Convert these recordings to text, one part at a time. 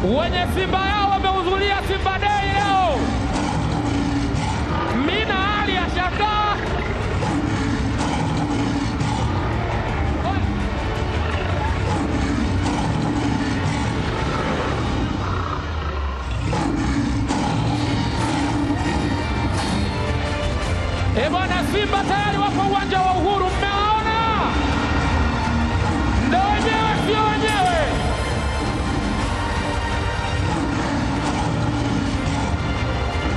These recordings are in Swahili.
Wenye Simba yao wamehudhuria Simba Day leo. Mina hali ya shaka. Bwana, Simba tayari wako uwanja wa Uhuru, mmewaona? Ndio wenyewe, sio wenyewe.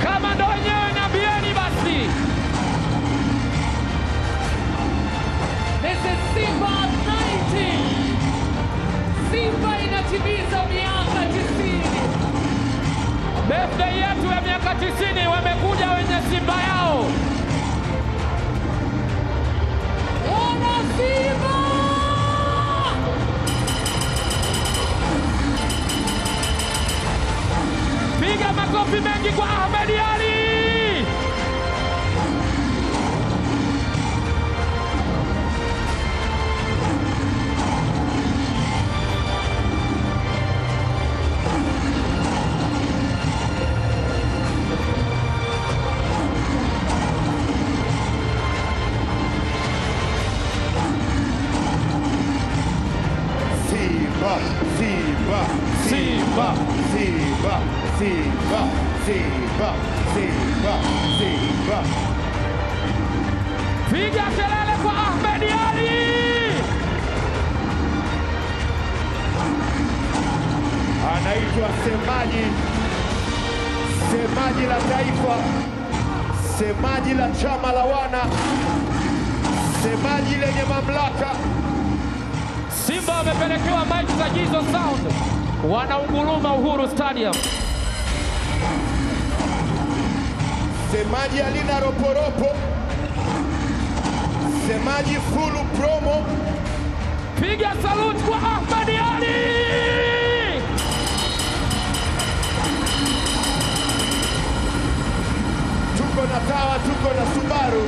Kama ndio wenyewe niambieni basi. This is Simba 90. Simba inatimiza miaka 90. Birthday yetu ya miaka 90, wamekuja wenye Simba yao. Simba! Piga makofi mengi kwa Ahmed Ally. Simba, Simba, Simba, Simba, Simba, Simba, Simba. Piga kelele kwa Ahmed Ally. Anaitwa semaji, semaji la taifa, semaji la chama la wana, semaji lenye mamlaka. Simba wamepelekewa mic za Jizo Sound, wanaunguruma Uhuru Stadium. Semaji alina roporopo, semaji full promo. Piga salute kwa Ahmed Ally. Tuko na Tawa, tuko na Subaru,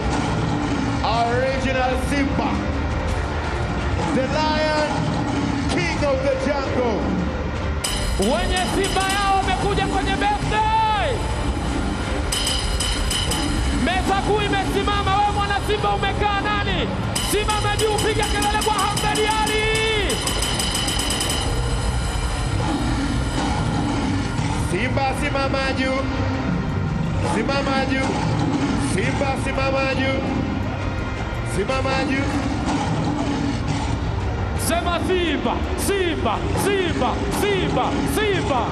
original Simba, the lion, king of the jungle. Wenye Simba yao wamekuja kwenye birthday. Meza kuu imesimama, wewe mwana Simba umekaa nani? Simama juu, piga kelele kwa Ahmed Ally. Simba simama juu, simama juu, Simba simama juu, simama juu. Sema Simba, Simba, Simba, Simba, Simba.